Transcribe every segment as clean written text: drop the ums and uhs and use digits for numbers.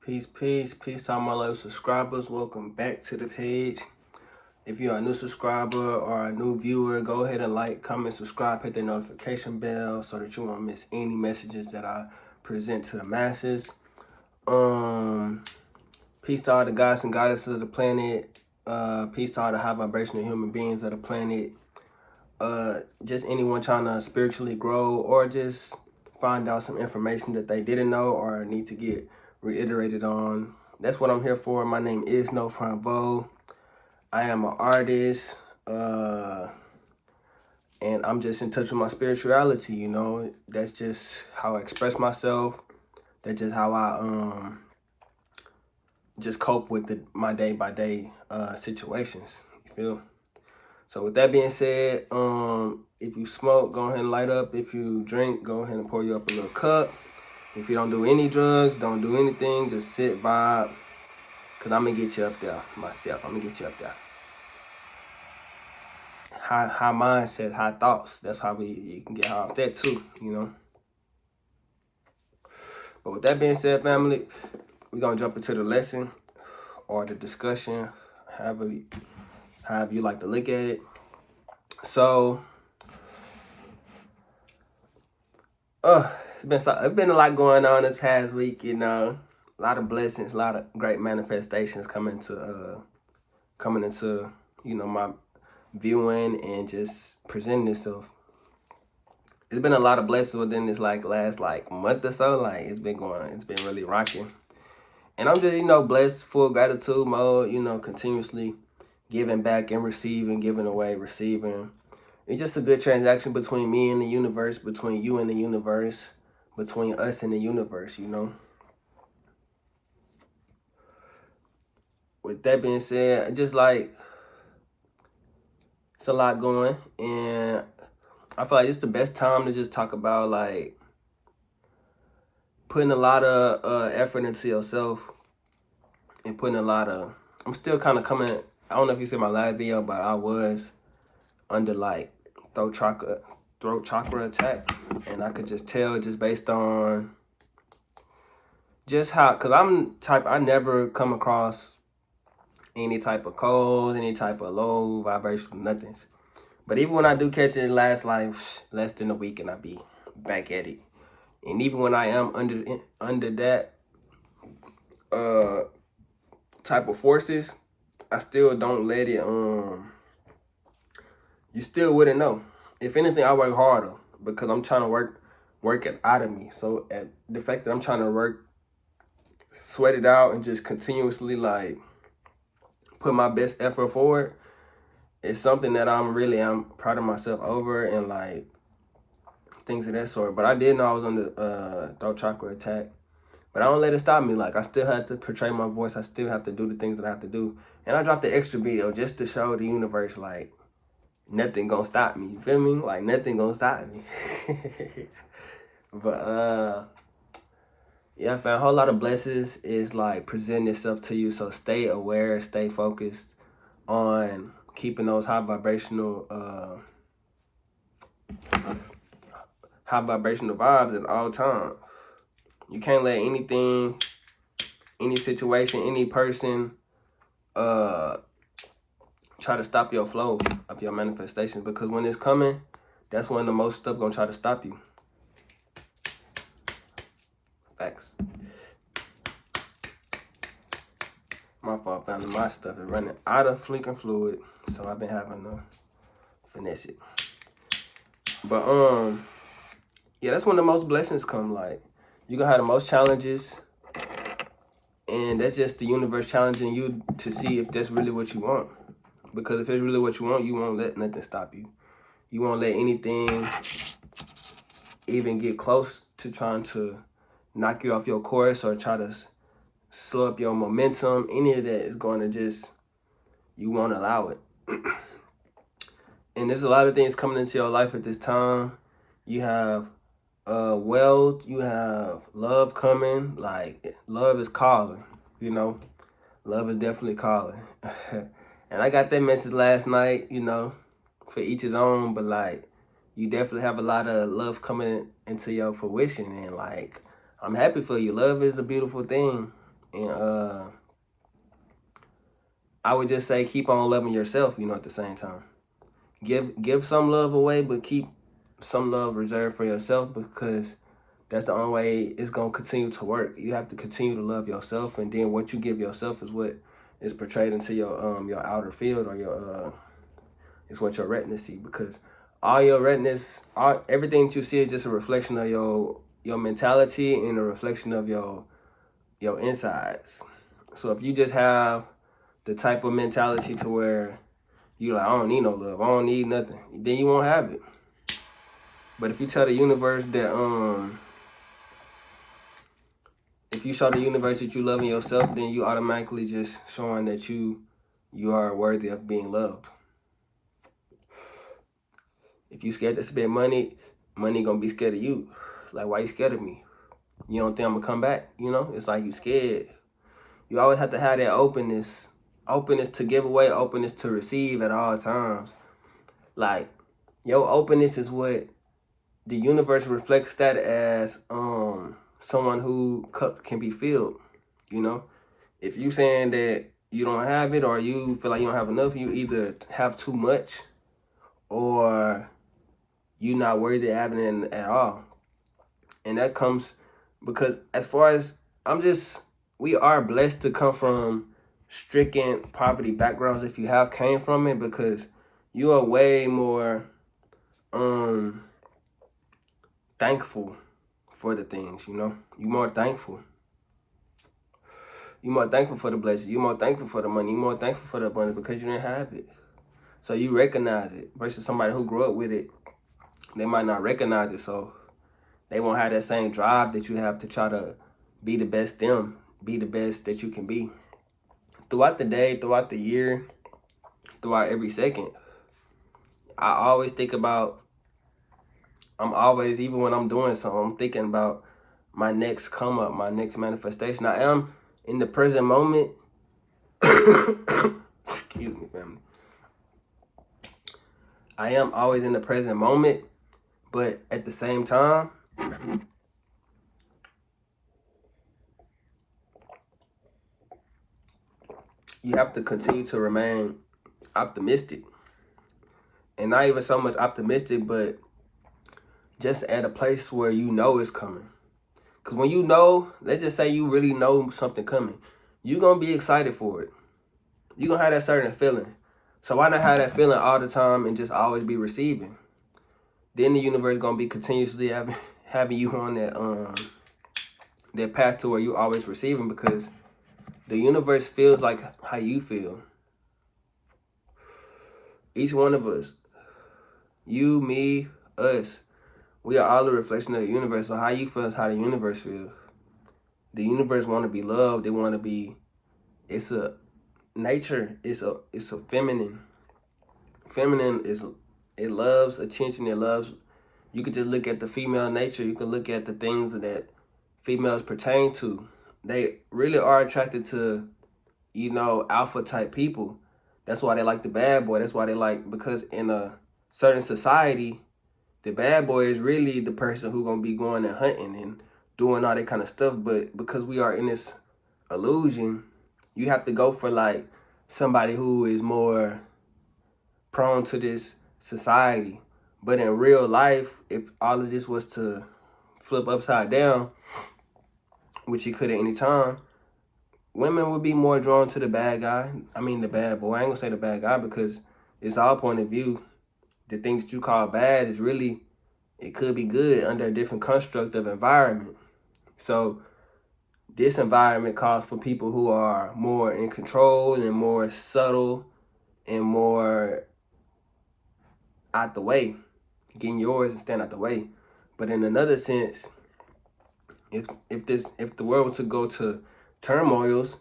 Peace to all my loyal subscribers. Welcome back to the page. If you're a new subscriber or a new viewer, go ahead and like, comment, subscribe, hit the notification bell so that you won't miss any messages that I present to the masses. Peace to all the gods and goddesses of the planet. Peace to all the high vibrational human beings of the planet. Just anyone trying to spiritually grow or just find out some information that they didn't know or need to get reiterated on. That's what I'm here for. My name is No Front Vo. I am an artist, and I'm just in touch with my spirituality, you know. That's just how I express myself. That's just how I just cope with my day-by-day situations, you feel? So with that being said, if you smoke, go ahead and light up. If you drink, go ahead and pour you up a little cup. If you don't do any drugs, don't do anything, just sit, vibe. Because I'm going to get you up there myself. I'm going to get you up there. High mindsets, high thoughts. That's how you can get high off that too, you know. But with that being said, family, we're going to jump into the lesson or the discussion, however you like to look at it. So, it's been a lot going on this past week, you know. A lot of blessings, a lot of great manifestations coming into, you know, my viewing and just presenting itself. It's been a lot of blessings within this last month or so. It's been really rocking. And I'm just, you know, blessed, full gratitude mode, you know, continuously giving back and receiving, giving away, receiving. It's just a good transaction between me and the universe, between you and the universe, between us and the universe, you know. With that being said, just it's a lot going, and I feel like it's the best time to just talk about putting a lot of effort into yourself and putting I'm still kind of coming, I don't know if you see my last video, but I was under throat chakra attack, and I could just tell just based on just how, because I never come across any type of cold, any type of low vibration, nothing. But even when I do catch it, it lasts less than a week and I be back at it. And even when I am under that type of forces, I still don't let it, you still wouldn't know. If anything, I work harder because I'm trying to work it out of me. So at the fact that I'm trying to sweat it out and just continuously put my best effort forward, it's something that I'm proud of myself over, and things of that sort. But I did know I was under throat chakra attack. But I don't let it stop me. I still have to portray my voice. I still have to do the things that I have to do. And I dropped the extra video just to show the universe, nothing gonna stop me. You feel me? Nothing gonna stop me. But, yeah, fam, a whole lot of blessings is, presenting itself to you. So stay aware, stay focused on keeping those high vibrational vibes at all times. You can't let anything, any situation, any person try to stop your flow of your manifestations, because when it's coming, that's when the most stuff gonna try to stop you. Facts. My fault, family. My stuff is running out of freaking fluid, so I've been having to finesse it. But yeah, that's when the most blessings come. You gonna have the most challenges, and that's just the universe challenging you to see if that's really what you want. Because if it's really what you want, you won't let nothing stop you. You won't let anything even get close to trying to knock you off your course or try to slow up your momentum. Any of that is going to you won't allow it. And there's a lot of things coming into your life at this time. You have wealth, you have love coming. Love is calling, you know. Love is definitely calling. And I got that message last night, you know, for each his own, but you definitely have a lot of love coming into your fruition, and I'm happy for you. Love is a beautiful thing, And I would just say keep on loving yourself, at the same time. Give some love away, but keep some love reserved for yourself, because that's the only way it's going to continue to work. You have to continue to love yourself, and then what you give yourself is what is portrayed into your outer field, or your it's what your retinas see, because all your retinas, everything that you see is just a reflection of your mentality and a reflection of your insides. So if you just have the type of mentality to where you like, I don't need no love, I don't need nothing, then you won't have it. But if you tell the universe that if you show the universe that you loving yourself, then you automatically just showing that you are worthy of being loved. If you scared to spend money gonna be scared of you. Like, why you scared of me? You don't think I'm gonna come back? It's like you scared. You always have to have that openness to give away, openness to receive at all times. Like, your openness is what the universe reflects that as someone who cup can be filled. If you saying that you don't have it, or you feel like you don't have enough, you either have too much or you not worthy of having it at all. And that comes because, as far as we are blessed to come from stricken poverty backgrounds if you have came from it, because you are way more thankful for the things, You're more thankful. You're more thankful for the blessings. You're more thankful for the money. You're more thankful for the abundance because you didn't have it. So you recognize it, versus somebody who grew up with it. They might not recognize it, so they won't have that same drive that you have to try to be the best them, be the best that you can be. Throughout the day, throughout the year, throughout every second, I always think about, even when I'm doing something, I'm thinking about my next come up, my next manifestation. I am in the present moment. Excuse me, family. I am always in the present moment, but at the same time, you have to continue to remain optimistic. And not even so much optimistic, but just at a place where it's coming. Because when let's just say you really know something coming, you're going to be excited for it. You're going to have that certain feeling. So why not have that feeling all the time and just always be receiving? Then the universe is going to be continuously having you on that path to where you always receiving, because the universe feels like how you feel. Each one of us, you, me, us, we are all a reflection of the universe. So how you feel is how the universe feels. The universe want to be loved. They want to be. It's a nature. It's a feminine. Feminine it loves attention. It loves. You could just look at the female nature. You can look at the things that females pertain to. They really are attracted to, alpha type people. That's why they like the bad boy. That's why they like, because in a certain society, the bad boy is really the person who gonna be going and hunting and doing all that kind of stuff. But because we are in this illusion, you have to go for like somebody who is more prone to this society. But in real life, if all of this was to flip upside down, which it could at any time, women would be more drawn to the bad guy. I mean, the bad boy. I ain't gonna say the bad guy, because it's our point of view. The things that you call bad is really, it could be good under a different construct of environment. So this environment calls for people who are more in control and more subtle and more out the way, getting yours and stand out the way. But in another sense, if the world was to go to turmoils,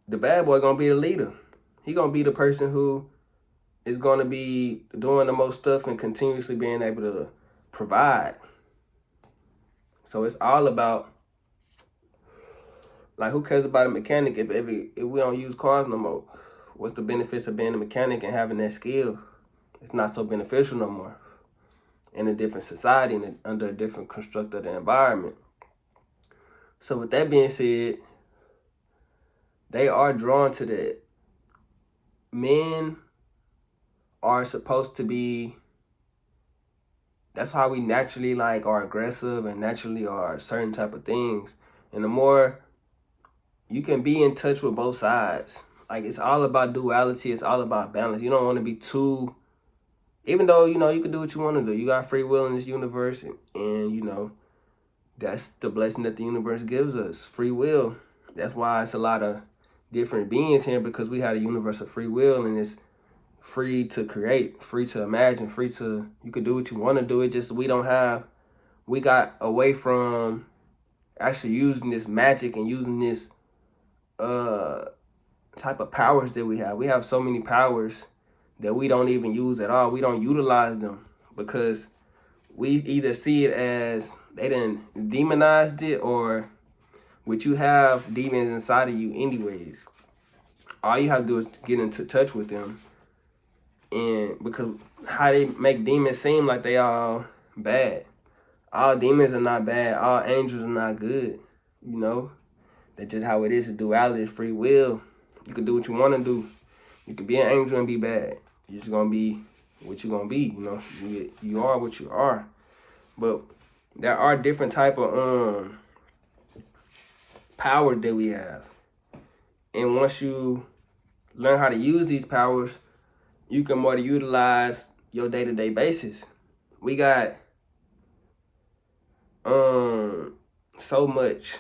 the bad boy gonna be the leader. He gonna be the person who is gonna be doing the most stuff and continuously being able to provide. So it's all about, like, who cares about a mechanic if we don't use cars no more? What's the benefits of being a mechanic and having that skill? It's not so beneficial no more in a different society and under a different construct of the environment. So with that being said, they are drawn to that. Men are supposed to be, that's how we naturally like are aggressive and naturally are certain type of things. And the more you can be in touch with both sides, like it's all about duality, it's all about balance. You don't want to be too, even though, you know, you can do what you want to do. You got free will in this universe, and you know, that's the blessing that the universe gives us, free will. That's why it's a lot of different beings here, because we have a universe of free will, and it's free to create, free to imagine, free to, you can do what you want to do. It just, we got away from actually using this magic and using this type of powers that we have. We have so many powers that we don't even use at all. We don't utilize them because we either see it as they done demonized it, or what, you have demons inside of you anyways. All you have to do is get into touch with them. And because how they make demons seem like they all bad. All demons are not bad. All angels are not good. You know? That's just how it is. The duality is free will. You can do what you want to do. You can be an angel and be bad. You're just going to be what you're going to be. You know? You are what you are. But there are different type of power that we have. And once you learn how to use these powers, you can more utilize your day-to-day basis. We got so much,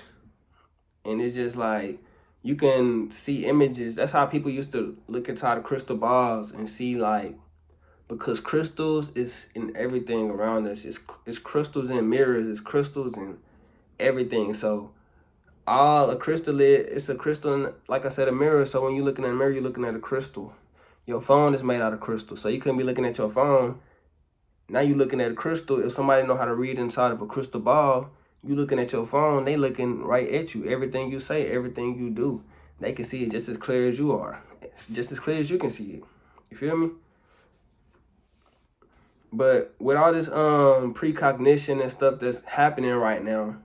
and it's just like you can see images. That's how people used to look inside the crystal balls and see, like, because crystals is in everything around us. It's crystals in mirrors, it's crystals in everything. So all a crystal is, it's a crystal in, like I said, a mirror. So when you're looking at a mirror, you're looking at a crystal. Your phone is made out of crystal. So you couldn't be looking at your phone. Now you're looking at a crystal. If somebody know how to read inside of a crystal ball, you looking at your phone, they looking right at you. Everything you say, everything you do, they can see it just as clear as you are. It's just as clear as you can see it. You feel me? But with all this precognition and stuff that's happening right now,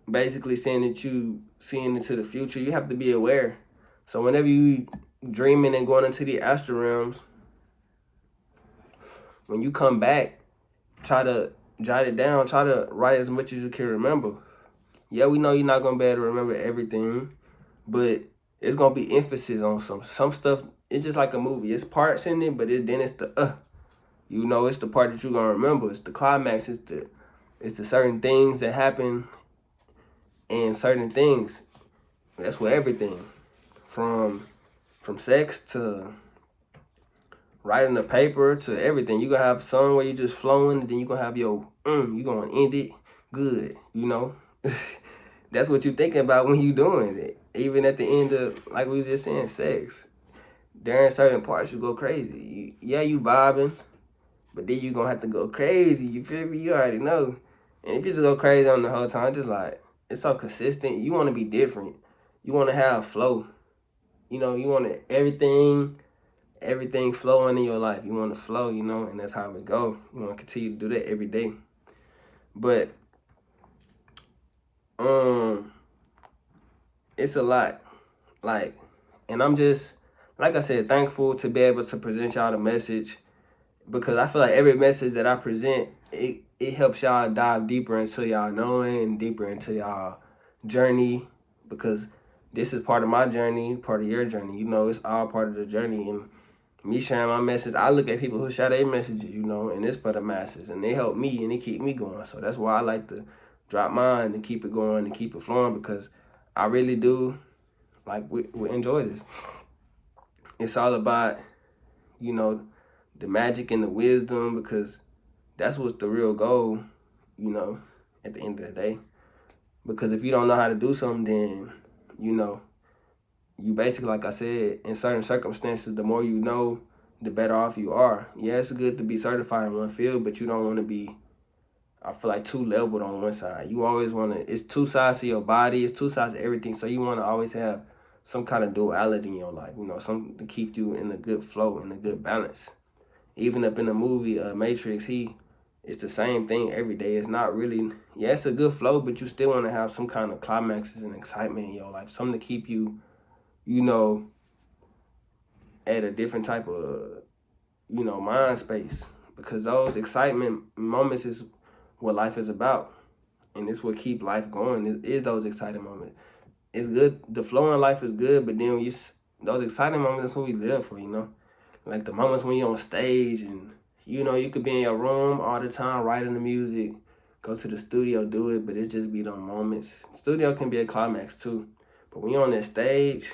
basically saying that you seeing into the future, you have to be aware. So whenever you dreaming and going into the astral realms, when you come back, try to jot it down, try to write as much as you can remember. Yeah, we know you're not gonna be able to remember everything, but it's gonna be emphasis on some stuff. It's just like a movie. It's parts in it, but then it's the you know, it's the part that you're gonna remember. It's the climax. It's the certain things that happen, and certain things. That's with everything, from sex to writing a paper to everything. You gonna have some where you just flowing, and then you gonna have your you gonna end it good. You know, that's what you thinking about when you doing it. Even at the end of, like we were just saying, sex. During certain parts, you go crazy. You vibing, but then you gonna have to go crazy. You feel me? You already know. And if you just go crazy on the whole time, just like, it's so consistent. You want to be different. You want to have flow. You know, you want everything flowing in your life. You want to flow, you know, and that's how it go. You want to continue to do that every day. But it's a lot. Like, and I'm just, like I said, thankful to be able to present y'all the message, because I feel like every message that I present, it helps y'all dive deeper into y'all knowing and deeper into y'all journey, because this is part of my journey, part of your journey. You know, it's all part of the journey. And me sharing my message, I look at people who share their messages, you know, and it's for the masses, and they help me and they keep me going. So that's why I like to drop mine and keep it going and keep it flowing, because I really do, like, we enjoy this. It's all about, you know, the magic and the wisdom, because that's what's the real goal, you know, at the end of the day. Because if you don't know how to do something, then, you know, you basically, like I said, in certain circumstances, the more you know, the better off you are. Yeah, it's good to be certified in one field, but you don't want to be, I feel like, too leveled on one side. You always want to, it's two sides to your body, it's two sides to everything. So you want to always have some kind of duality in your life, you know, something to keep you in a good flow, in a good balance. Even up in the movie Matrix, it's the same thing every day. It's not really, yeah, it's a good flow, but you still want to have some kind of climaxes and excitement in your life, something to keep you you know, at a different type of, you know, mind space. Because those excitement moments is what life is about. And it's what keep life going is those exciting moments. It's good. The flow in life is good, but then when those exciting moments, that's what we live for, you know? Like the moments when you're on stage and, you know, you could be in your room all the time writing the music, go to the studio, do it, but it just be those moments. Studio can be a climax too. But when you're on that stage,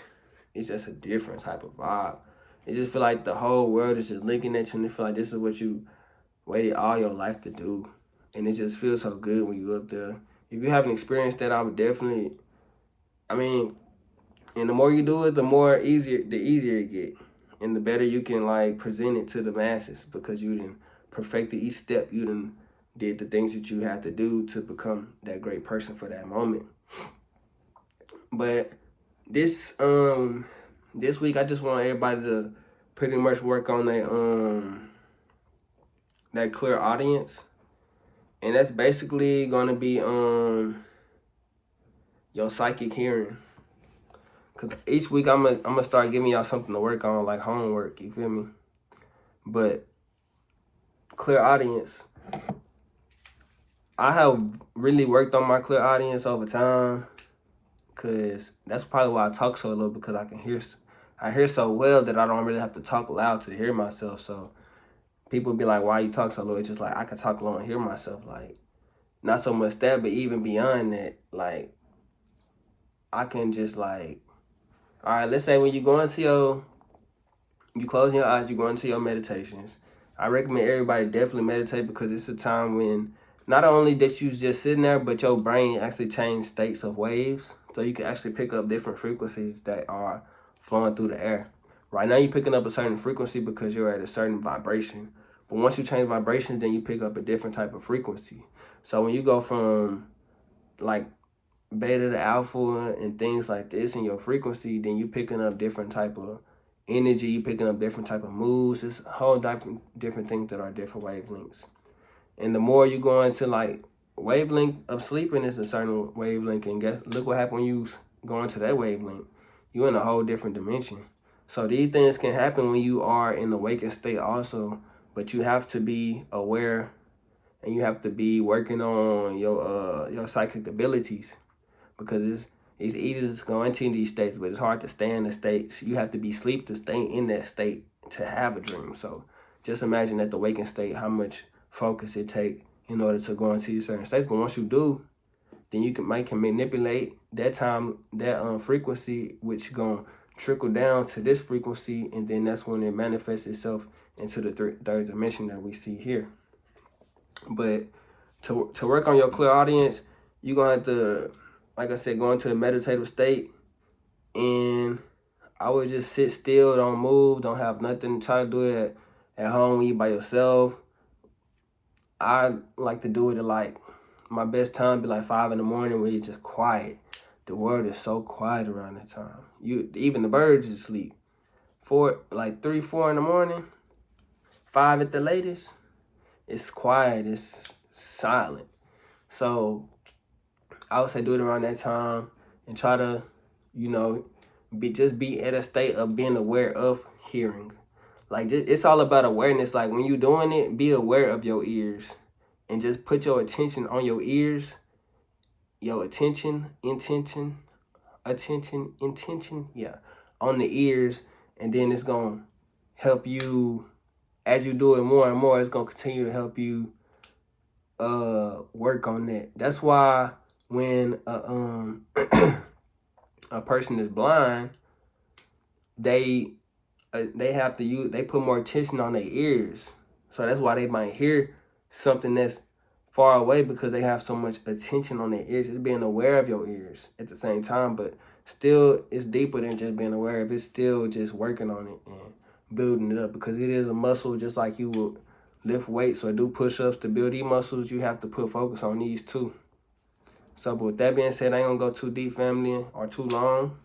it's just a different type of vibe. It just feel like the whole world is just looking at you and they feel like this is what you waited all your life to do. And it just feels so good when you up there. If you haven't experienced that, I would definitely, and the more you do it, the easier it get. And the better you can like present it to the masses because you done perfected each step. You done did the things that you had to do to become that great person for that moment. But this week I just want everybody to pretty much work on that clear audience. And that's basically gonna be your psychic hearing. Cause each week I'm gonna start giving y'all something to work on, like homework, you feel me? But clear audience, I have really worked on my clear audience over time. Cause that's probably why I talk so low, because I hear so well that I don't really have to talk loud to hear myself. So people be like, why you talk so low? It's just like I can talk low and hear myself. Like, not so much that, but even beyond that, like I can just like, all right, let's say when you close your eyes, you go into your meditations. I recommend everybody definitely meditate because it's a time when not only that you just sitting there, but your brain actually change states of waves. So you can actually pick up different frequencies that are flowing through the air. Right now you're picking up a certain frequency because you're at a certain vibration. But once you change vibrations, then you pick up a different type of frequency. So when you go from like beta to alpha and things like this in your frequency, then you picking up different type of energy, you picking up different type of moods. It's a whole different things that are different wavelengths. And the more you go into like wavelength of sleeping is a certain wavelength, and look what happened when you go into that wavelength. You're in a whole different dimension. So these things can happen when you are in the waking state also, but you have to be aware and you have to be working on your psychic abilities. Because it's easy to go into these states, but it's hard to stay in the states. You have to be asleep to stay in that state to have a dream. So just imagine at the waking state how much focus it takes in order to go into these certain states. But once you do, then you can manipulate that time, that frequency, which gonna trickle down to this frequency, and then that's when it manifests itself into the third dimension that we see here. But to work on your clear audience, you're gonna have to, like I said, go into a meditative state, and I would just sit still, don't move, don't have nothing. Try to do it at home when you by yourself. I like to do it at like, my best time be like 5 in the morning where you're just quiet. The world is so quiet around that time. Even the birds is asleep. 3, 4 in the morning, 5 at the latest, it's quiet, it's silent. So I would say do it around that time and try to, be at a state of being aware of hearing. Like, it's all about awareness. Like, when you're doing it, be aware of your ears and just put your attention on your ears, your intention, on the ears, and then it's going to help you, as you do it more and more, it's going to continue to help you work on that. That's why when a person is blind, they have to they put more attention on their ears. So that's why they might hear something that's far away, because they have so much attention on their ears. It's being aware of your ears at the same time, but still it's deeper than just being aware of it. It's still just working on it and building it up, because it is a muscle. Just like you will lift weights or do push-ups to build these muscles, you have to put focus on these too. So with that being said, I ain't gonna go too deep, family, or too long.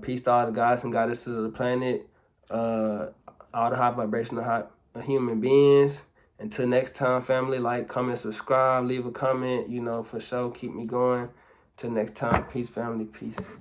Peace to all the gods and goddesses of the planet, all the high vibrational human beings. Until next time, family, like, comment, subscribe, leave a comment, for sure. Keep me going. Till next time, peace, family, peace.